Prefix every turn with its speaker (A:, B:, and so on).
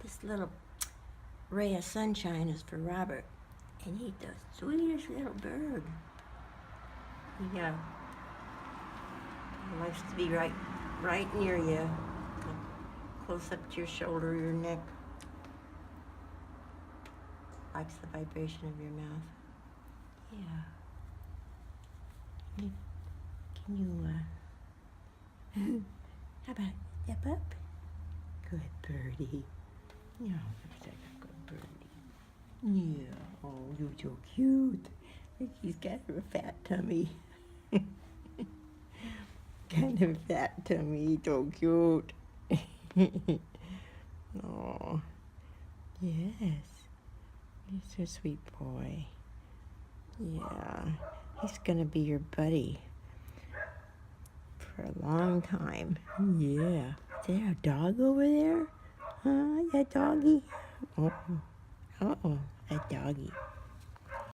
A: This little ray of sunshine is for Robert, and he's the sweetest little bird. He likes to be right near you, close up to your shoulder, your neck. Likes the vibration of your mouth. Yeah. Can you, how about step up? Good birdie. Yeah, looks like a good birdie. Yeah, oh, you're so cute. He's got a fat tummy. Kind of fat tummy, so cute. Oh, yes. He's a sweet boy. Yeah, he's gonna be your buddy for a long time. Yeah. Is there a dog over there? Huh? That doggy? Uh-oh, a doggy.